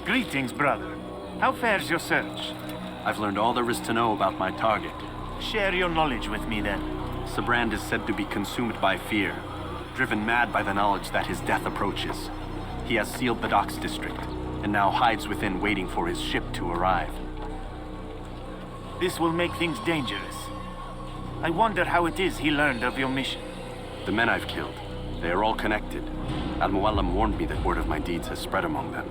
Greetings, brother. How fares your search? I've learned all there is to know about my target. Share your knowledge with me, then. Sibrand is said to be consumed by fear, driven mad by the knowledge that his death approaches. He has sealed the docks district, and now hides within waiting for his ship to arrive. This will make things dangerous. I wonder how it is he learned of your mission. The men I've killed, they are all connected. Al-Mualim warned me that word of my deeds has spread among them.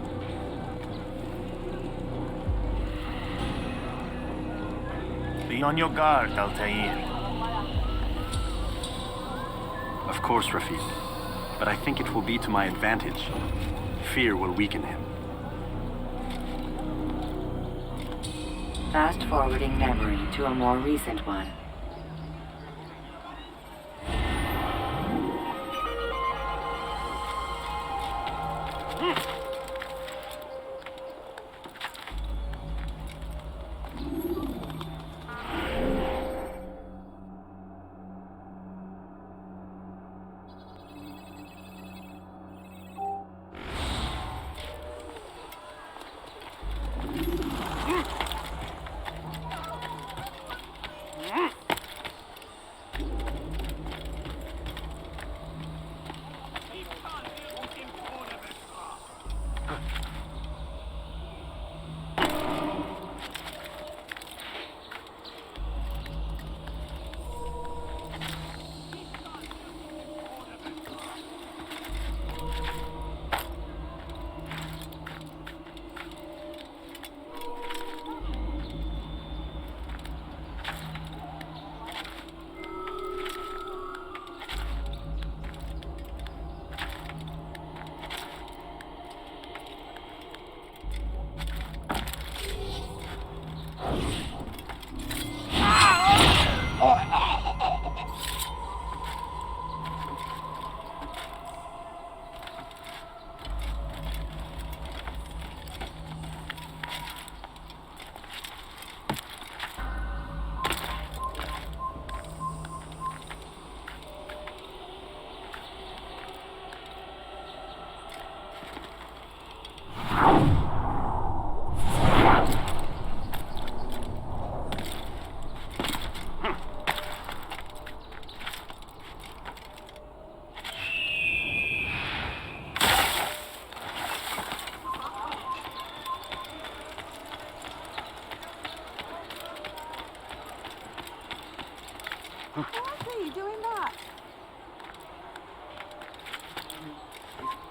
Be on your guard, Altair. Of course, Rafik. But I think it will be to my advantage. Fear will weaken him. Fast-forwarding memory to a more recent one.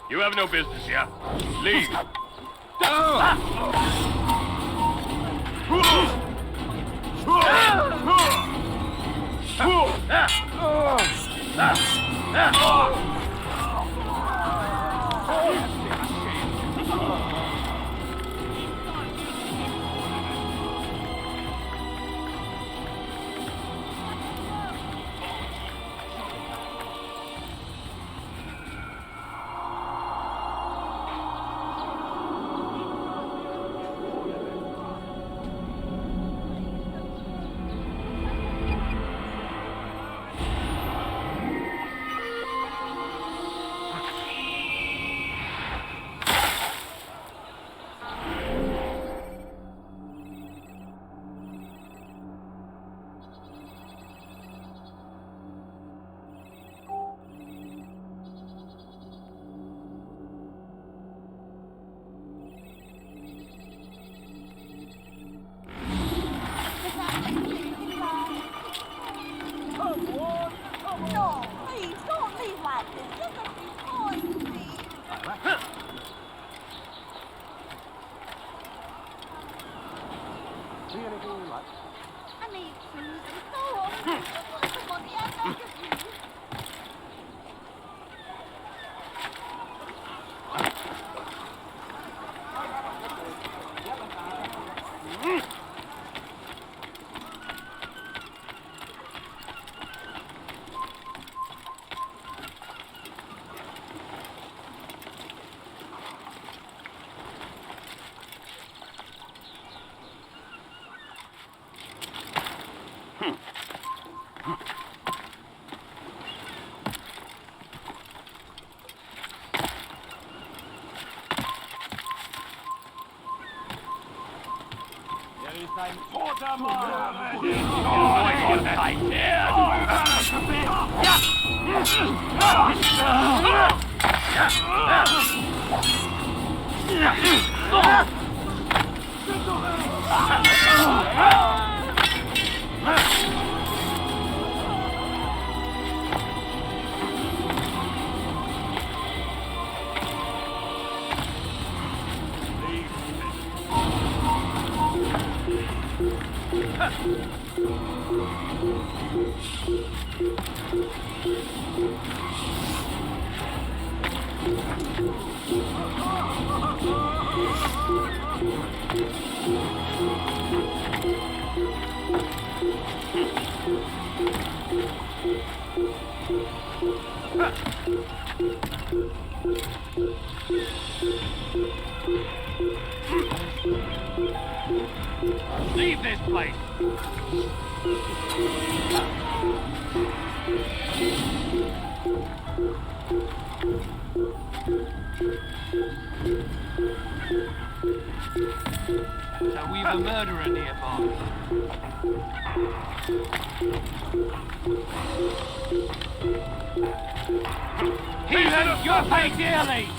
You have no business here. Leave. Leave this place! So we've a murderer nearby. Heathen, you're paid dearly!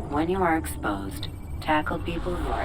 When you are exposed, tackle people who are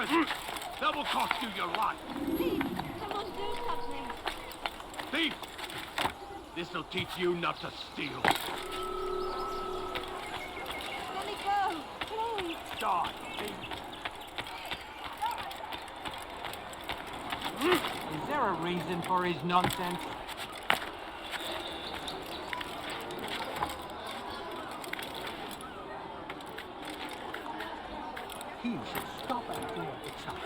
present. That will cost you your life. Please, someone do something. Thief! This'll teach you not to steal. Let me go, please. Die, thief! Is there a reason for his nonsense? He should stop acting like a child.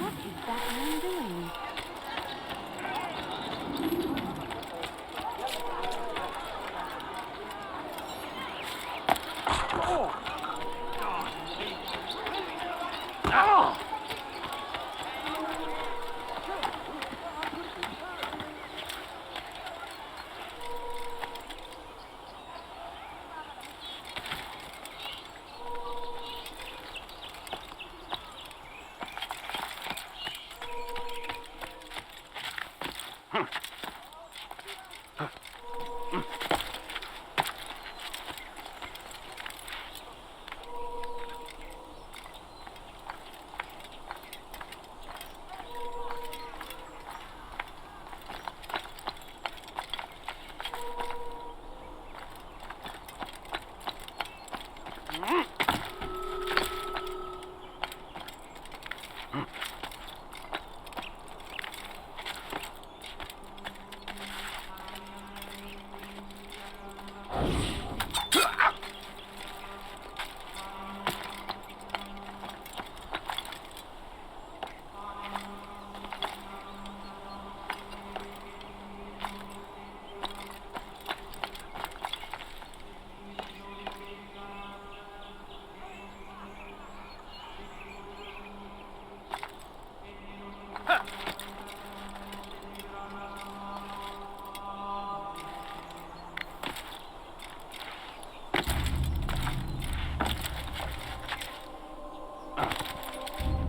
What is that man doing?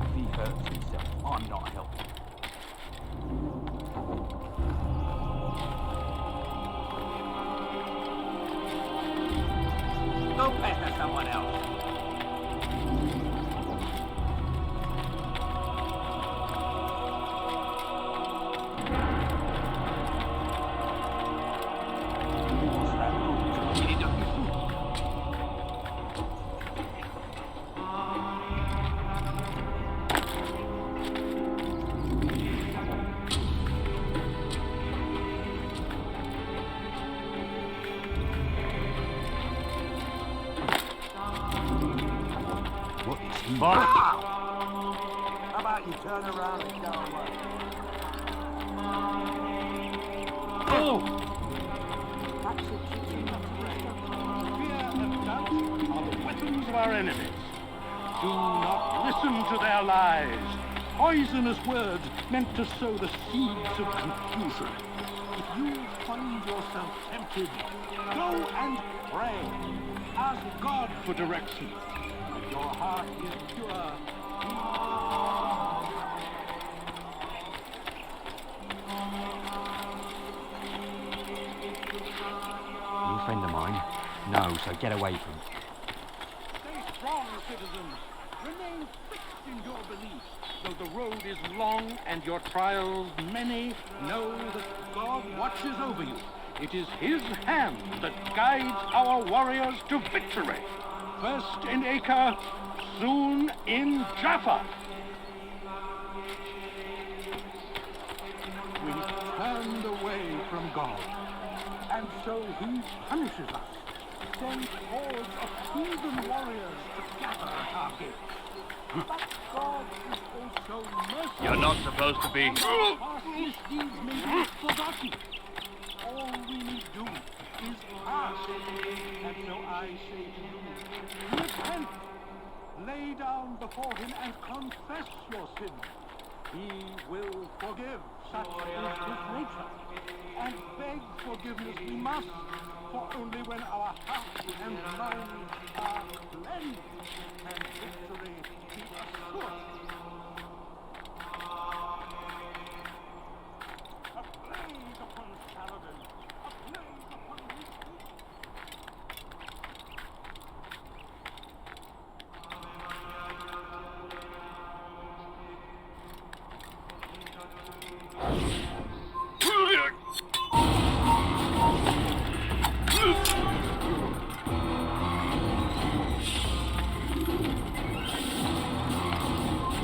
If he hurts himself, I'm not helping. Go pester someone else. What's that noise? Did he duck his foot? What is he? How about you turn around and go away? Oh! That's it. Fear and doubt are the weapons of our enemies. Do not listen to their lies. Poisonous words meant to sow the seeds of confusion. If you find yourself tempted, go and pray. Ask God for direction. If your heart is pure, You a friend of mine? No, so get away from it. stay strong, citizens. Remain fixed in your beliefs. Though the road is long and your trials many, know that God watches over you. It is His hand that guides our warriors to victory. First in Acre, soon in Jaffa. We turned away from God, and so He punishes us. Sends hordes of heathen warriors to gather at our gates. But God is also merciful. You're not supposed to be. Past misdeeds may be forgotten. All we need do is ask. And so I say to you, repent. Lay down before him and confess your sin. He will forgive, such is his nature. And beg forgiveness we must, for only when our hearts and minds are cleansed can victory be assured. A plague upon Saladin! A plague upon his people!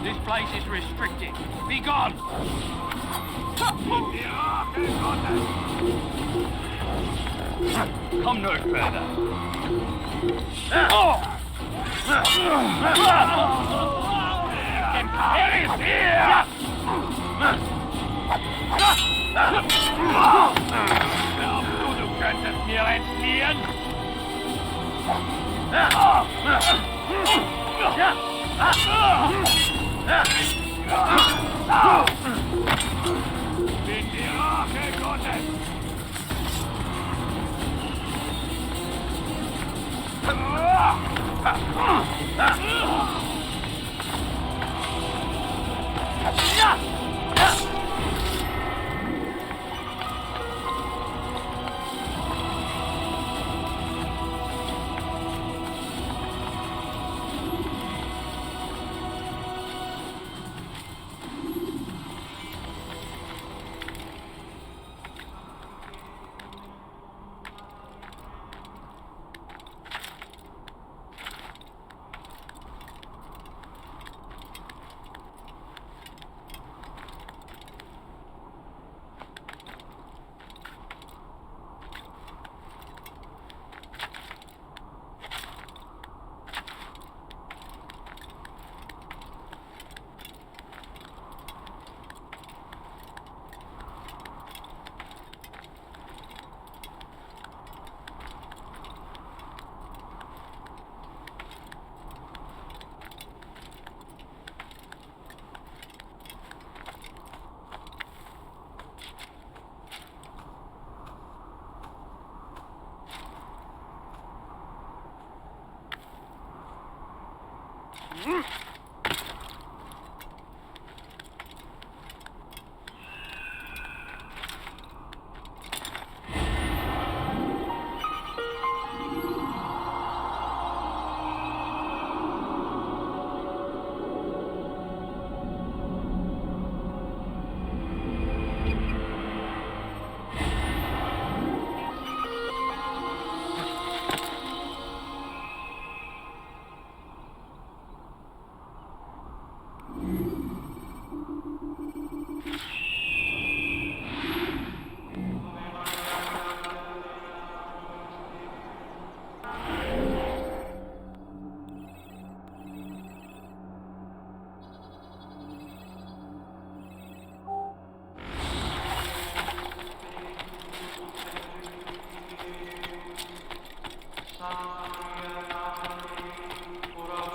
This place is restricted. Be gone! Come no further. Imperius here! Du könntest mir entfliehen. Bin die Rache Gottes.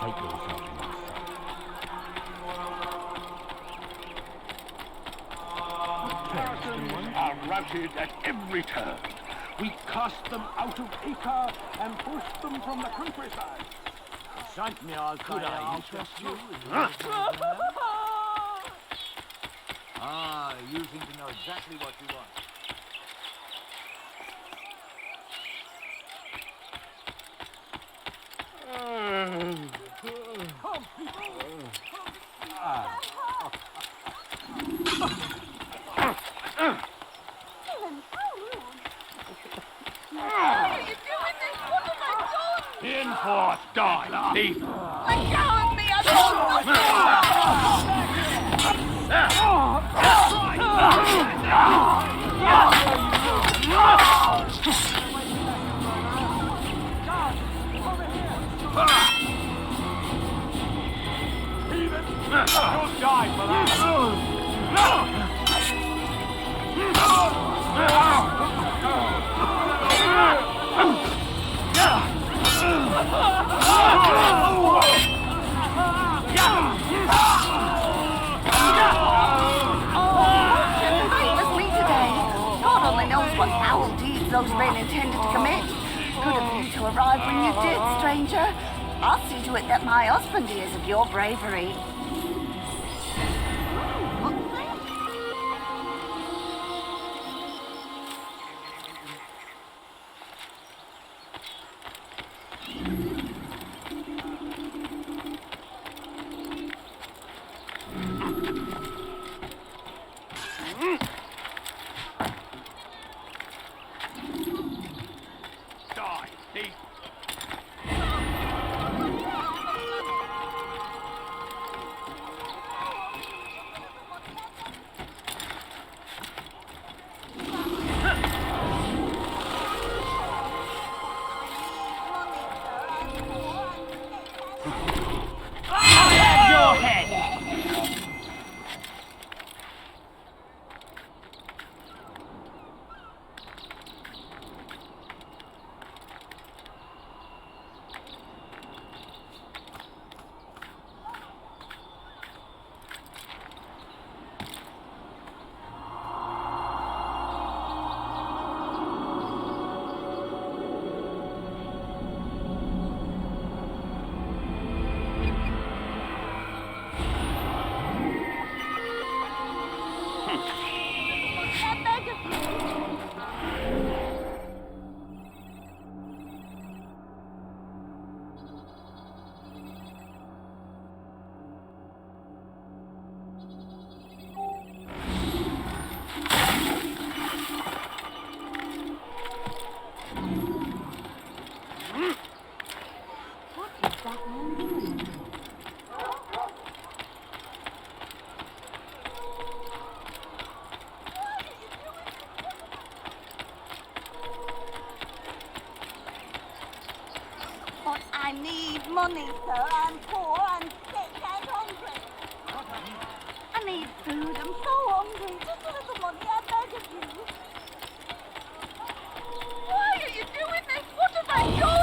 Take yourself, master. Saracens are routed at every turn. We cast them out of Acre and pushed them from the countryside. Could I interest you? Ah, you seem to know exactly what you want. In forth, die, thief! Let go of me! I Fortune favors me today. God only knows what foul deeds those men intended to commit. Good of you to arrive when you did, stranger. I'll see to it that my husband hears of your bravery. Die, thief! Your head! But I need money, sir. I'm poor and sick and hungry. I need food. I'm so hungry. Just a little money, I beg of you. Why are you doing this? What have I done?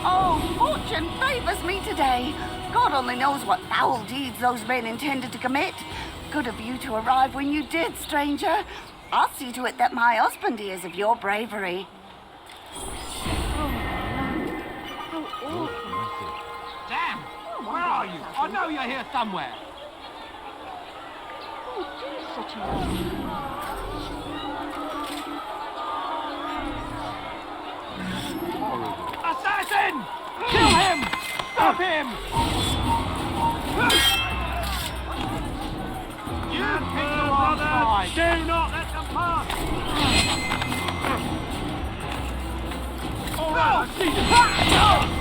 Oh, fortune favors me today. God only knows what foul deeds those men intended to commit. Good of you to arrive when you did, stranger. I'll see to it that my husband hears of your bravery. Damn! Where are you? I know you're here somewhere. Assassin! Kill him! Stop him! You pick the wrong side. Do not let them pass! All right, I see you.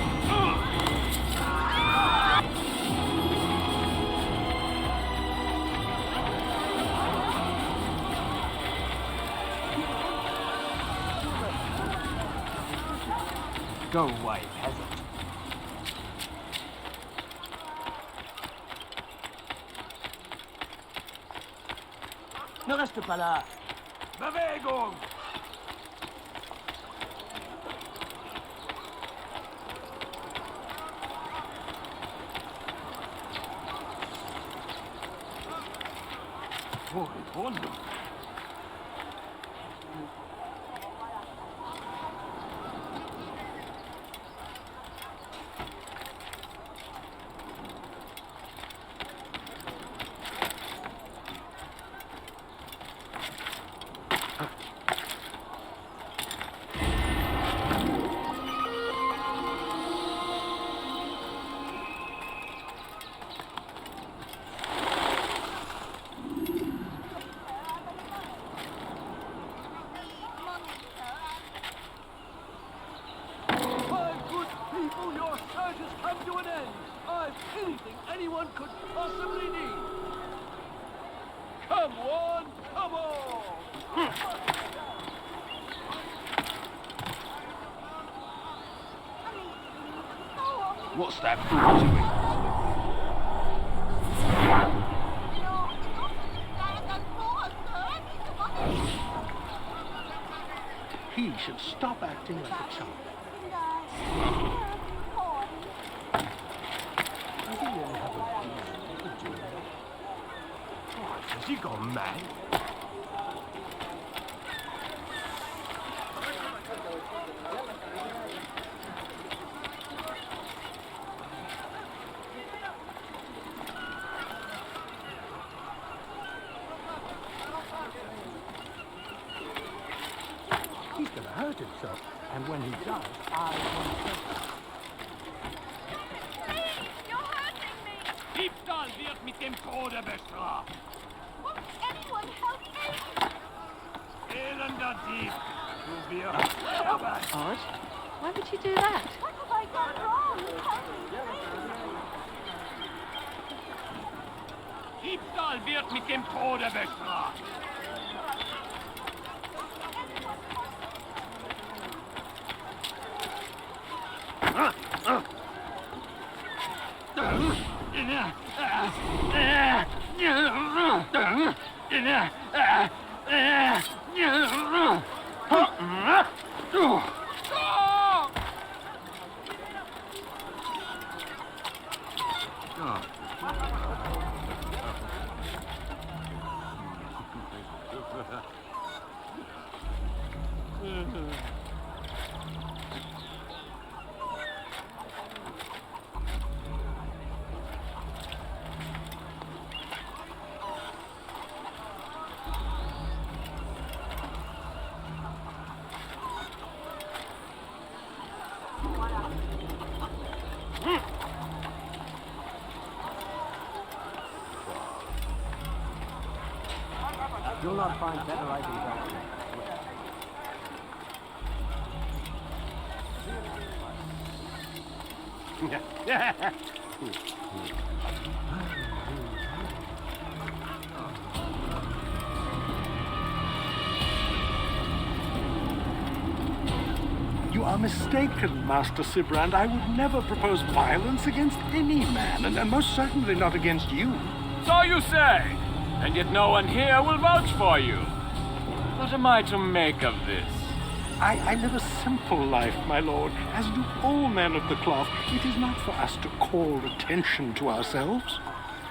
Go away, peasant. Ne reste pas là. Bewegung! Wunder. One, come on! What's that fool doing? He should stop acting like a child. Has he gone mad? He's going to hurt himself. And when he does, Diebstahl wird mit dem Tode bestraft. Elender Dieb, du wirst sterben. Odd. Why would you do that? Diebstahl wird mit dem Tode bestraft. You'll not find better items out there. You are mistaken, Master Sibrand. I would never propose violence against any man, and most certainly not against you. So you say, and yet no one here will vouch for you. What am I to make of this? I live a simple life, my lord, as do all men of the cloth. It is not for us to call attention to ourselves.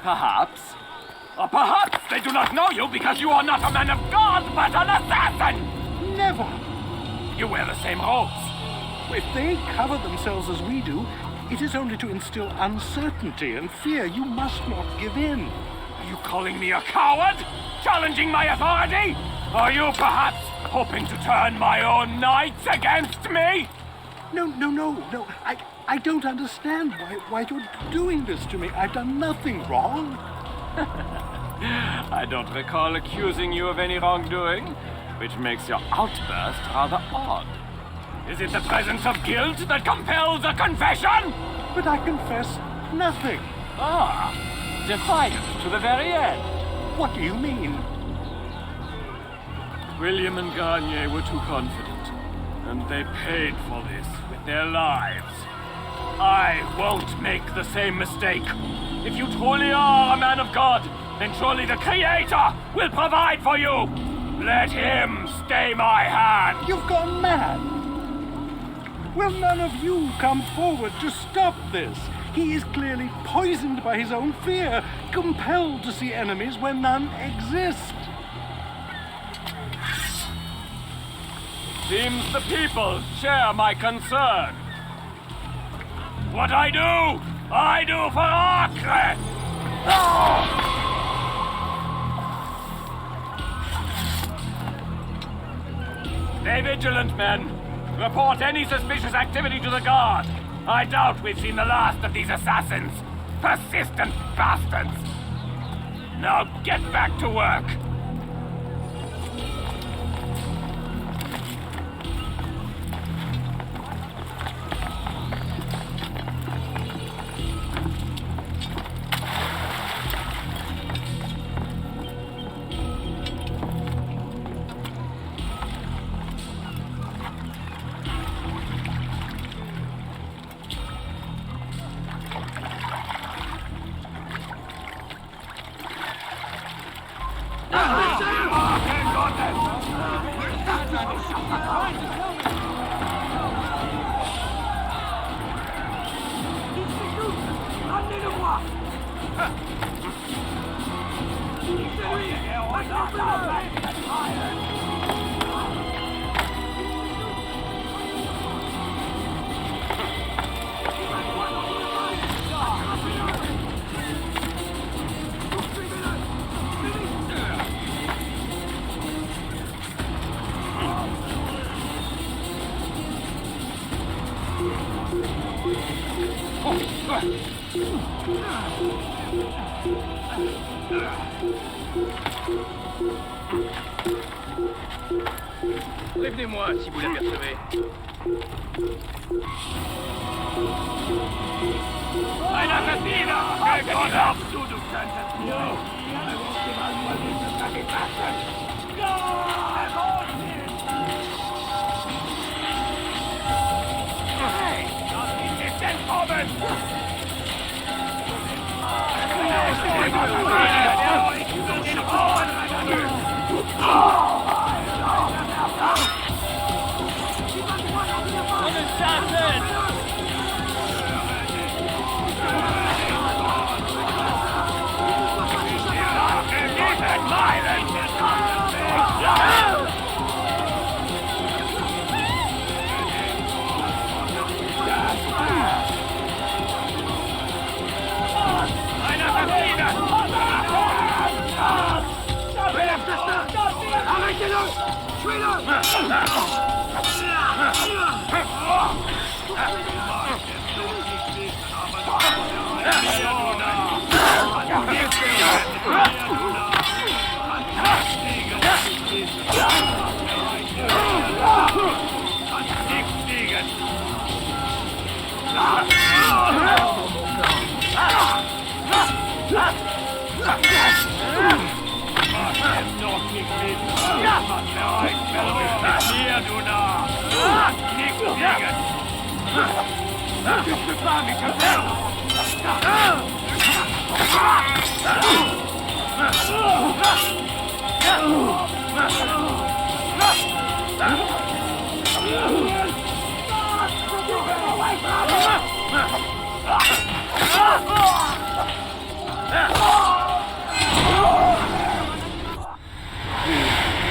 Perhaps. Or perhaps they do not know you because you are not a man of God, but an assassin! Never! You wear the same robes. If they cover themselves as we do, it is only to instill uncertainty and fear. You must not give in. Are you calling me a coward? Challenging my authority? Are you perhaps hoping to turn my own knights against me? No. I don't understand why you're doing this to me. I've done nothing wrong. I don't recall accusing you of any wrongdoing, which makes your outburst rather odd. Is it the presence of guilt that compels a confession? But I confess nothing. Ah, defiant to the very end. What do you mean? William and Garnier were too confident, and they paid for this with their lives. I won't make the same mistake. If you truly are a man of God, then surely the Creator will provide for you. Let him stay my hand. You've gone mad. Will none of you come forward to stop this? He is clearly poisoned by his own fear, compelled to see enemies where none exist. Seems the people share my concern. What I do for Acre! Stay vigilant, men. Report any suspicious activity to the guard. I doubt we've seen the last of these assassins. Persistent bastards. Now get back to work. Prévenez-moi si vous l'apercevez. Einer Kassierer! Gott auf, du könntest nur! Hey, das ist entkommen!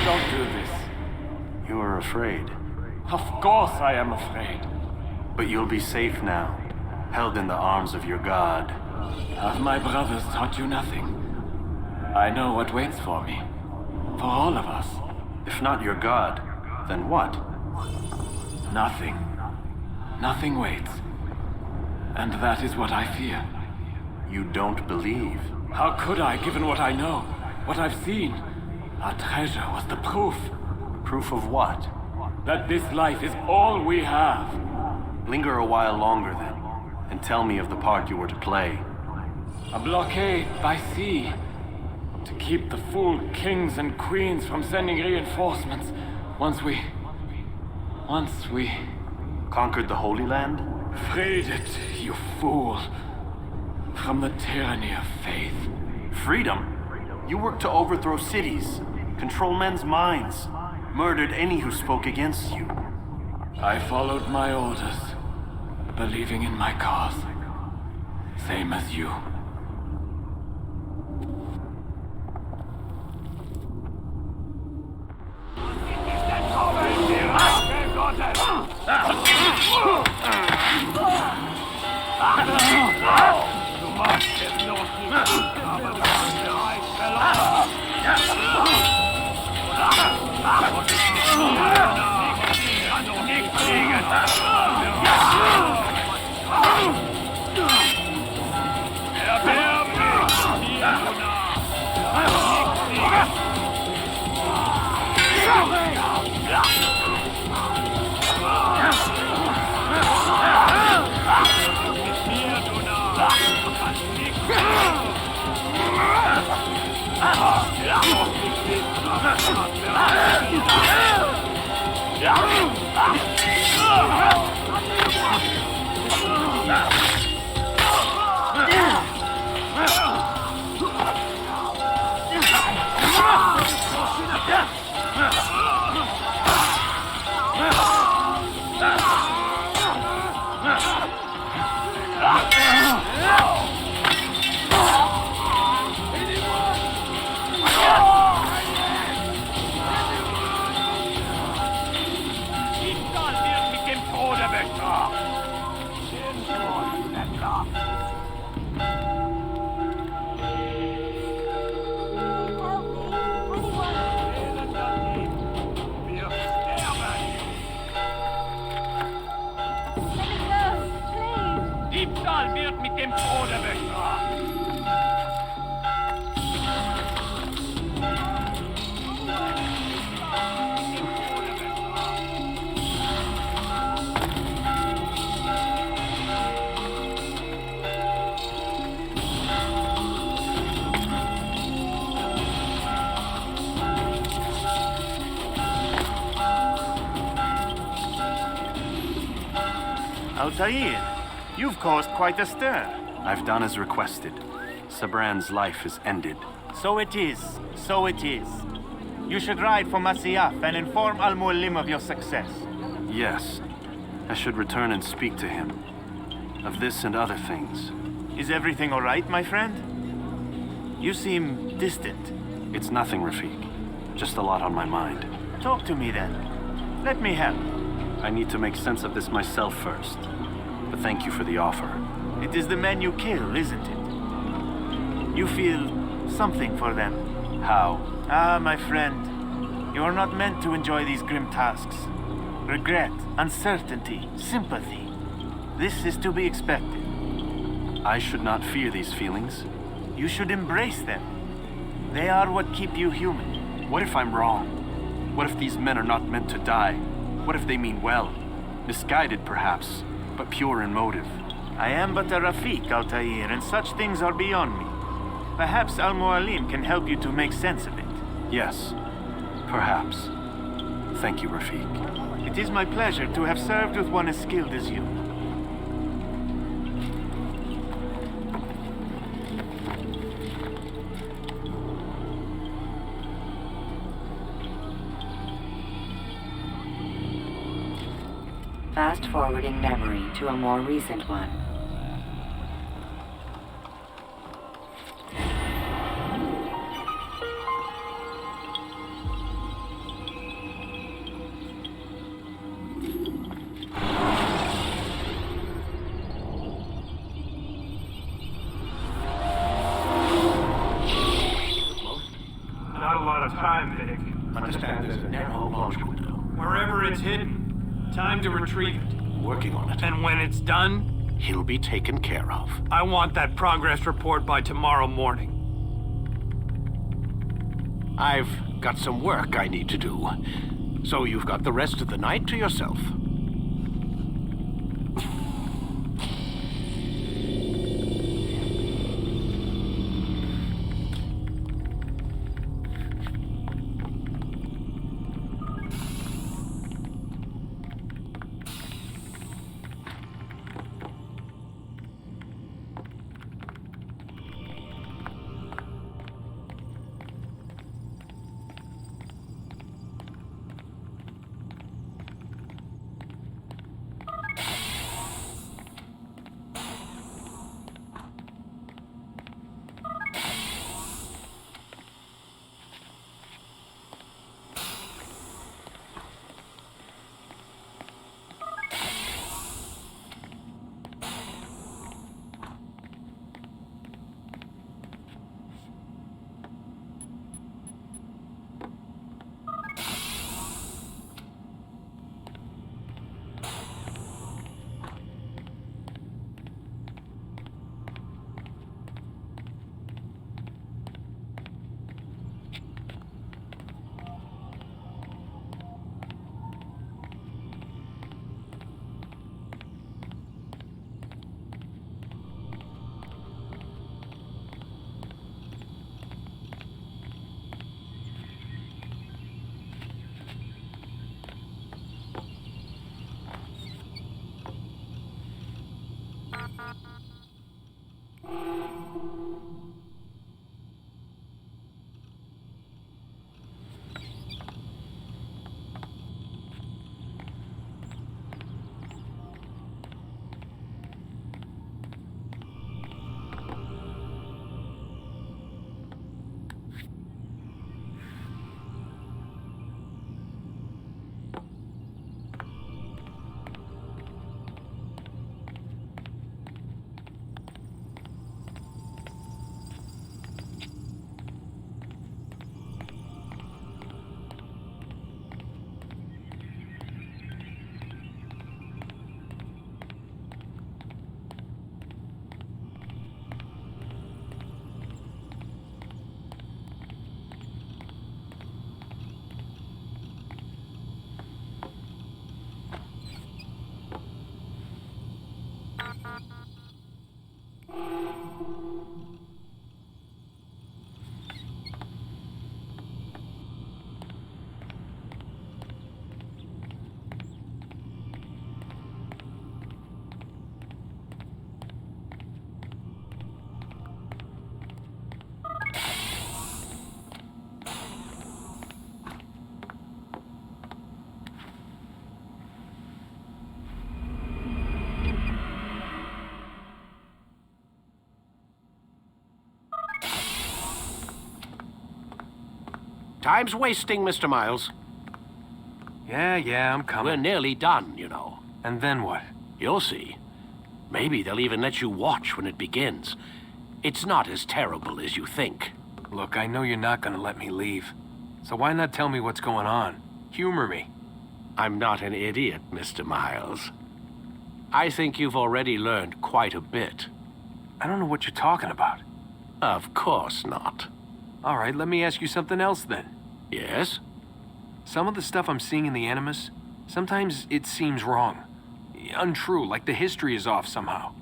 Don't do this. You are afraid. Of course I am afraid. But you'll be safe now, held in the arms of your god. Have my brothers taught you nothing? I know what waits for me. For all of us. If not your god, then what? Nothing. Nothing waits. And that is what I fear. You don't believe. How could I, given what I know? What I've seen? Our treasure was the proof. Proof of what? That this life is all we have. Linger a while longer then, and tell me of the part you were to play. A blockade by sea. To keep the fool kings and queens from sending reinforcements. Once we... Conquered the Holy Land? freed it, you fool. From the tyranny of faith. Freedom? You worked to overthrow cities, control men's minds, murdered any who spoke against you. I followed my orders, believing in my cause. Same as you. Altair, you've caused quite a stir. I've done as requested. Sabran's life is ended. So it is. So it is. You should ride for Masyaf and inform Al-Mualim of your success. Yes. I should return and speak to him. Of this and other things. Is everything all right, my friend? You seem distant. It's nothing, Rafik. Just a lot on my mind. Talk to me then. Let me help. I need to make sense of this myself first. But thank you for the offer. It is the men you kill, isn't it? You feel something for them. How? Ah, my friend. You are not meant to enjoy these grim tasks. Regret, uncertainty, sympathy. This is to be expected. I should not fear these feelings. You should embrace them. They are what keep you human. What if I'm wrong? What if these men are not meant to die? What if they mean well? Misguided, perhaps, but pure in motive. I am but a Rafik, Altair, and such things are beyond me. Perhaps Al-Mualim can help you to make sense of it. Yes, perhaps. Thank you, Rafik. It is my pleasure to have served with one as skilled as you. Fast-forwarding memory to a more recent one. Not a lot of time, Vidic. Understand there's a narrow launch window. Wherever it's hidden, time to retrieve it. Working on it. And when it's done, He'll be taken care of. I want that progress report by tomorrow morning. I've got some work I need to do. So you've got the rest of the night to yourself. Time's wasting, Mr. Miles. Yeah, I'm coming. We're nearly done, you know. And then what? You'll see. Maybe they'll even let you watch when it begins. It's not as terrible as you think. Look, I know you're not gonna let me leave. So why not tell me what's going on? Humor me. I'm not an idiot, Mr. Miles. I think you've already learned quite a bit. I don't know what you're talking about. Of course not. All right, let me ask you something else then. Yes? Some of the stuff I'm seeing in the Animus, sometimes it seems wrong. Untrue, like the history is off somehow.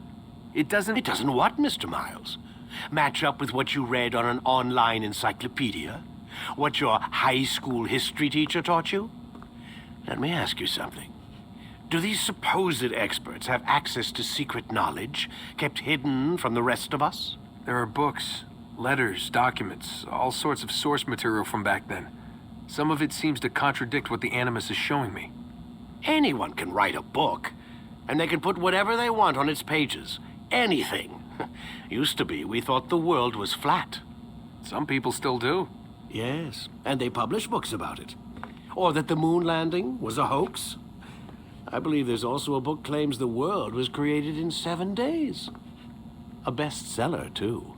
It doesn't... It doesn't what, Mr. Miles? Match up with what you read on an online encyclopedia? What your high school history teacher taught you? Let me ask you something. Do these supposed experts have access to secret knowledge kept hidden from the rest of us? There are books, letters, documents, all sorts of source material from back then. Some of it seems to contradict what the Animus is showing me. Anyone can write a book, and they can put whatever they want on its pages. Anything. Used to be, we thought the world was flat. Some people still do. Yes, and they publish books about it. Or that the moon landing was a hoax. I believe there's also a book claims the world was created in 7 days. A bestseller, too.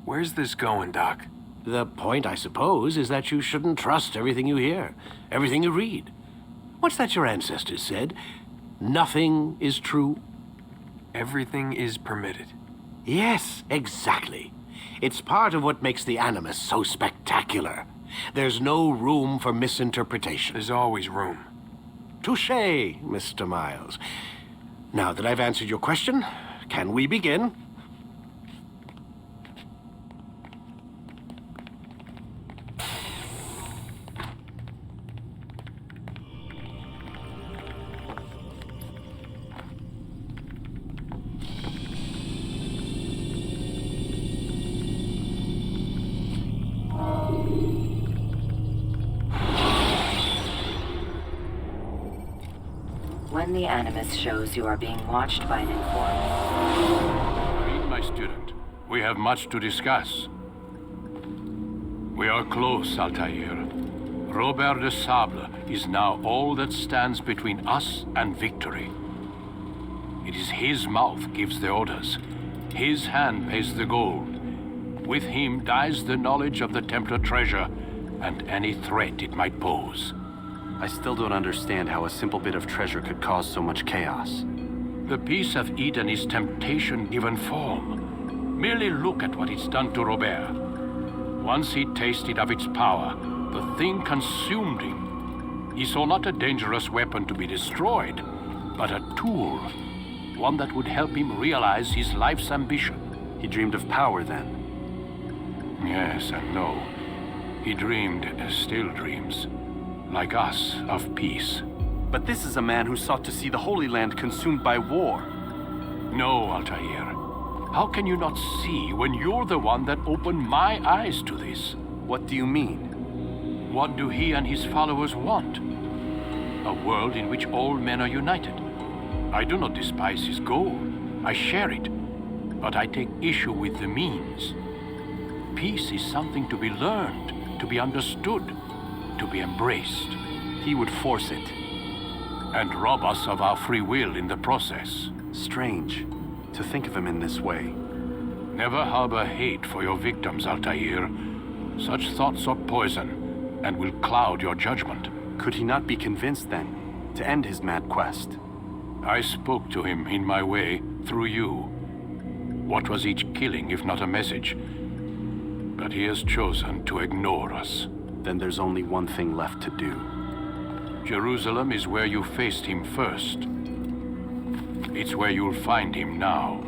Where's this going, Doc? The point, I suppose, is that you shouldn't trust everything you hear, everything you read. What's that your ancestors said? Nothing is true? Everything is permitted. Yes, exactly. It's part of what makes the Animus so spectacular. There's no room for misinterpretation. There's always room. Touché, Mr. Miles. Now that I've answered your question, can we begin? When the Animus shows you are being watched by an informant. Read, my student. We have much to discuss. We are close, Altair. Robert de Sable is now all that stands between us and victory. It is his mouth gives the orders. His hand pays the gold. With him dies the knowledge of the Templar treasure and any threat it might pose. I still don't understand how a simple bit of treasure could cause so much chaos. The Peace of Eden is temptation given form. Merely look at what it's done to Robert. Once he tasted of its power, the thing consumed him. He saw not a dangerous weapon to be destroyed, but a tool. One that would help him realize his life's ambition. He dreamed of power then? Yes and no. He dreamed, still dreams. Like us, of peace. But this is a man who sought to see the Holy Land consumed by war. No, Altair. How can you not see when you're the one that opened my eyes to this? What do you mean? What do he and his followers want? A world in which all men are united. I do not despise his goal. I share it. But I take issue with the means. Peace is something to be learned, to be understood, to be embraced. He would force it. And rob us of our free will in the process. Strange to think of him in this way. Never harbor hate for your victims, Altair. Such thoughts are poison and will cloud your judgment. Could he not be convinced, then, to end his mad quest? I spoke to him in my way, through you. What was each killing if not a message? But he has chosen to ignore us. Then there's only one thing left to do. Jerusalem is where you faced him first. It's where you'll find him now.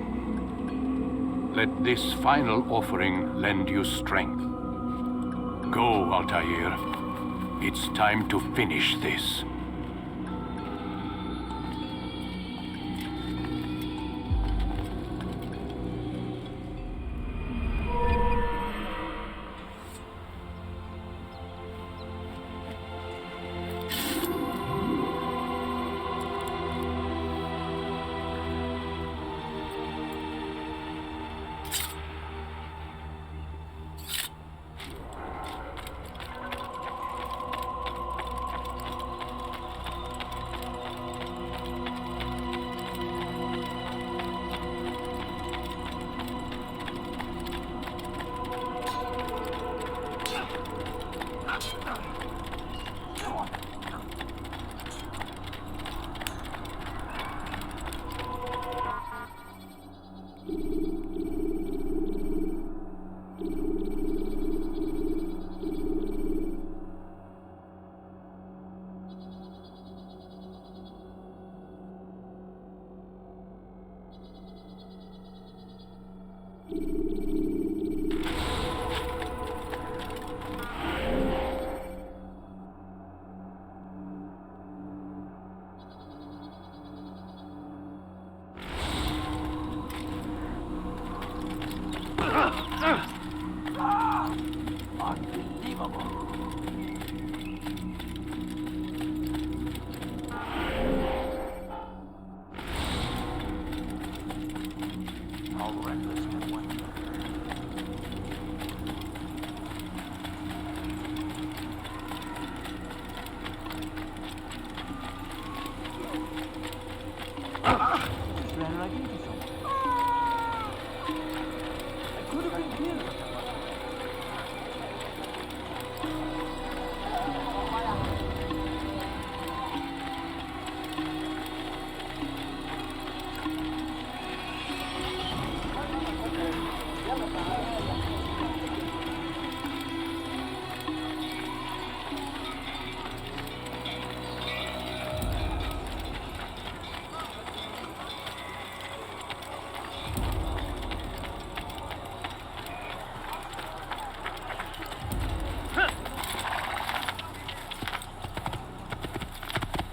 Let this final offering lend you strength. Go, Altair. It's time to finish this.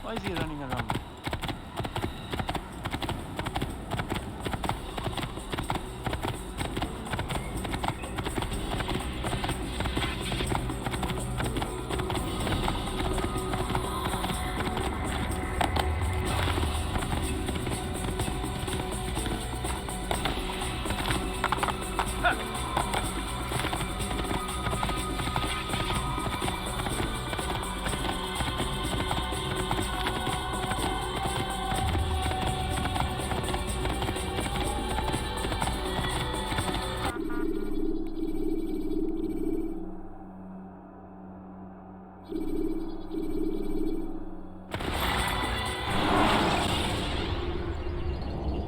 Why is he running around?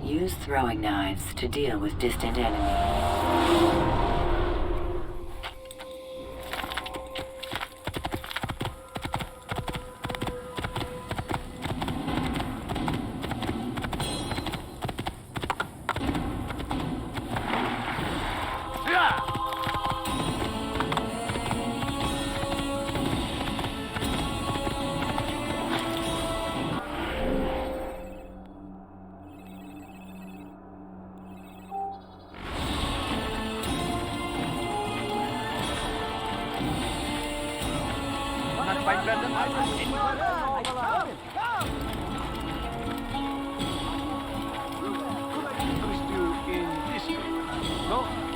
Use throwing knives to deal with distant enemies.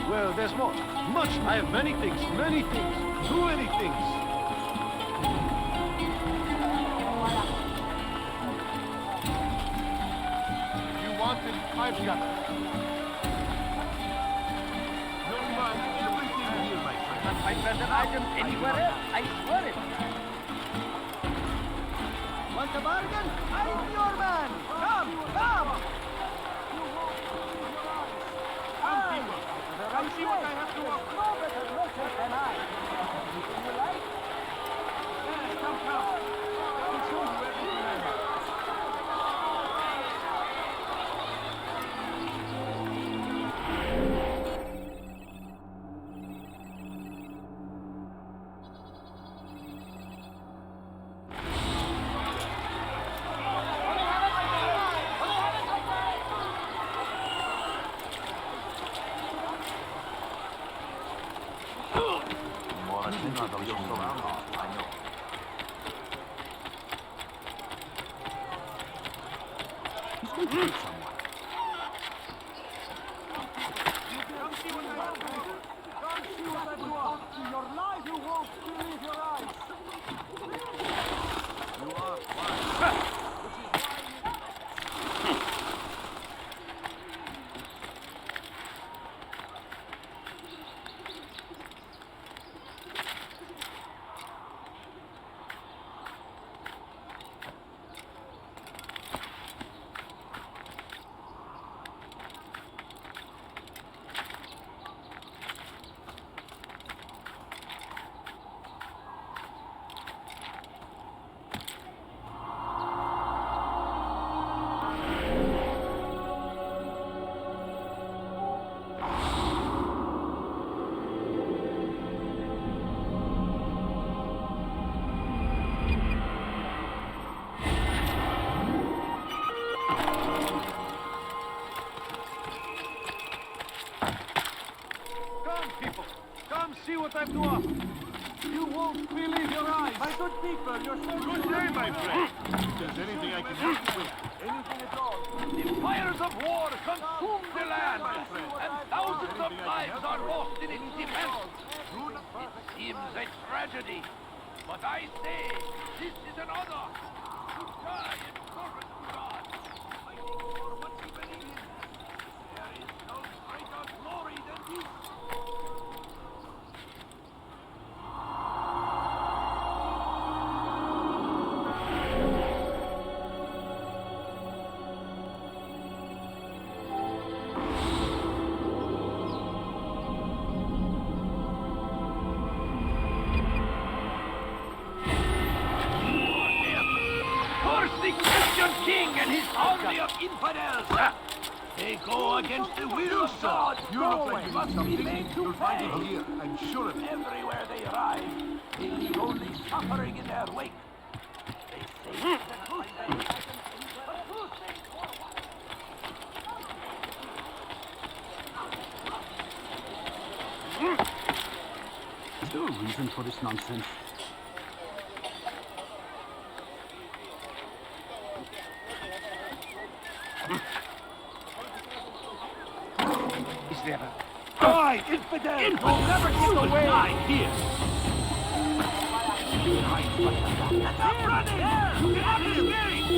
Well, there's much. Much. I have many things. Many things. Too many things. You want it? I've got it. No man, everything here, my friend. Not find present item anywhere else. I swear it. Want a bargain? I'm your man. Come, come. Come see what I have to offer. No better merchant than I. You like? Yes, come, come. I'll show you everything I have. good people. You're so Good day, my friend. If there's anything I can help you with. Anything at all. The fires of war consume the land, and thousands of lives are lost in its defense. It seems a tragedy, but I say this is an honor to die in service to God, fighting for what we believe in. There is no greater glory than this. The Christian king and his army of infidels! They go against the will of God! You look like you must need be something. made to You'll find pay! it here, I'm sure of it. Everywhere they arrive, they leave only suffering in their wake. They say that truth may happen, but truth may Is there a reason for this nonsense? Is there a... Die, infidel! You'll never get away! Die here! Stop running! Get out of his gate!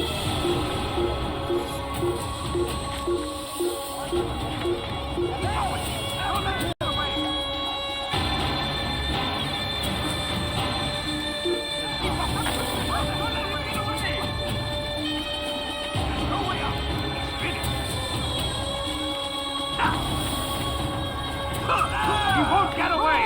You won't get away!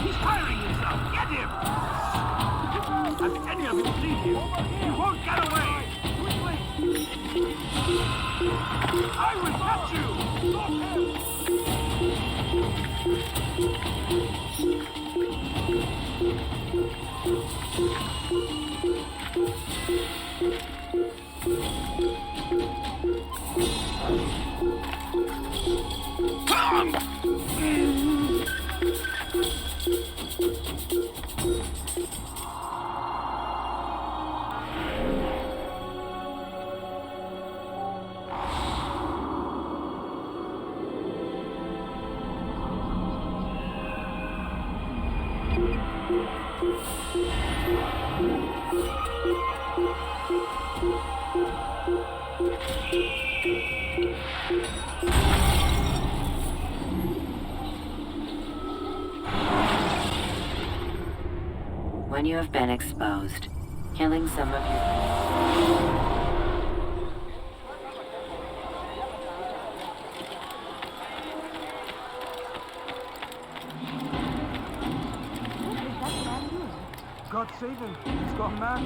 He's firing himself! Get him! If any of you see him, you won't get away! I will catch you! Stop him! When you have been exposed, killing some of your... God save him. He's gone mad.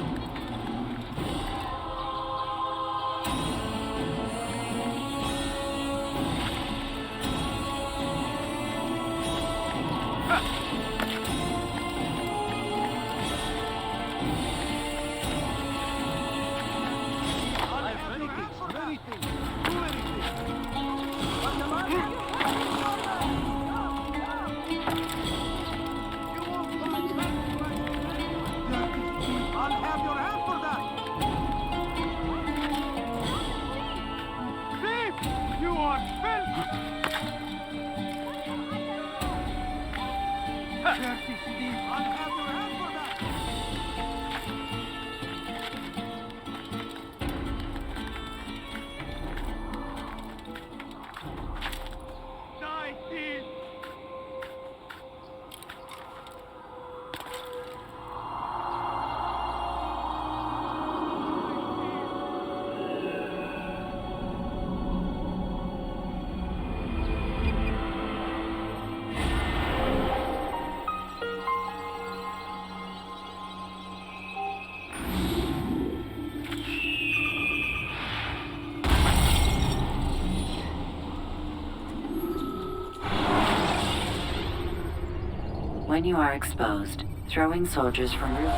When you are exposed, throwing soldiers from rooftops.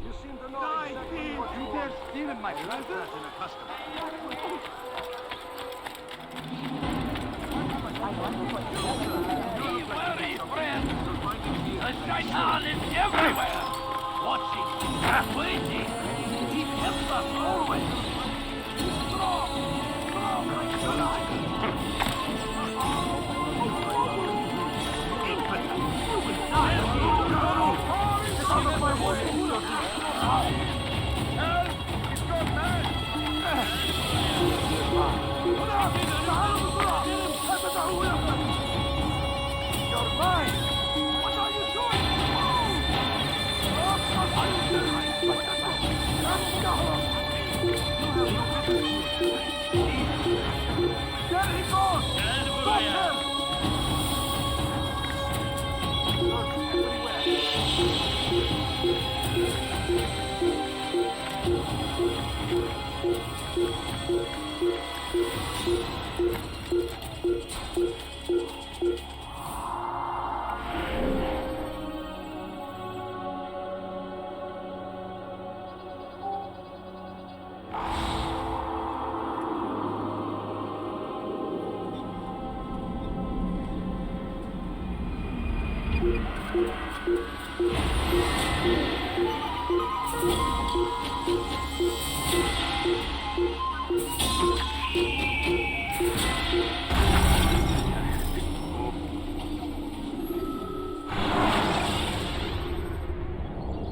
You seem to know exactly what They're stealing my presents. Be wary, friend. The shaitan is everywhere. Watching, waiting. He helps us always.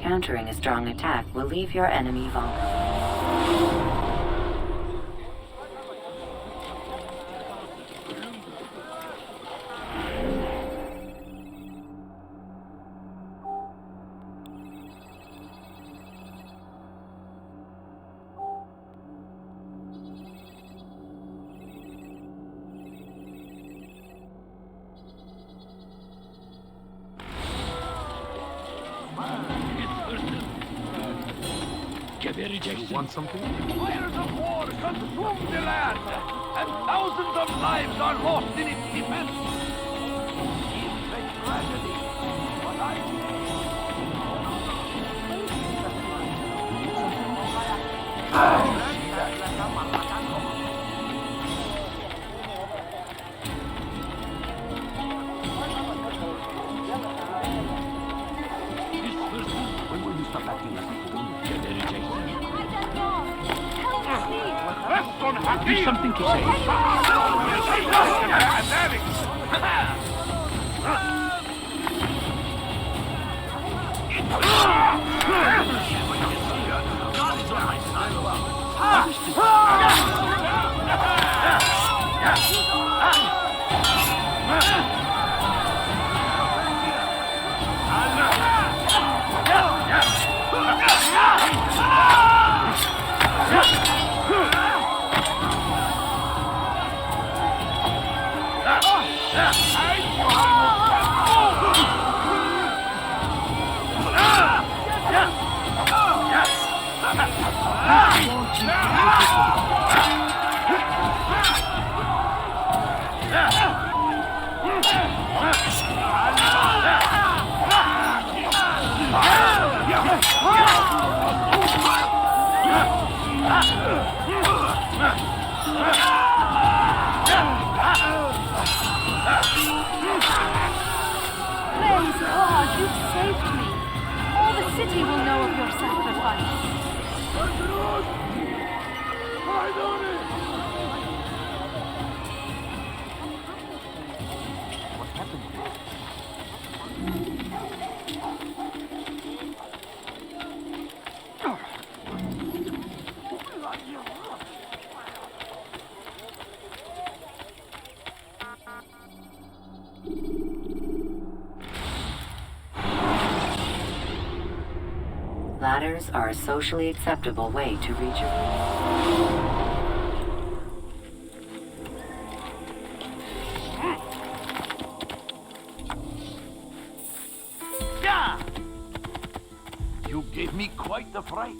Countering a strong attack will leave your enemy vulnerable. Want something? Fires of war consume the land, and thousands of lives are lost in its defense. It's a tragedy, but When will you stop acting like a fool? do something to say. Praise God, you've saved me. All the city will know of your sacrifice. What happened? Ladders are a socially acceptable way to reach a room. You gave me quite the fright.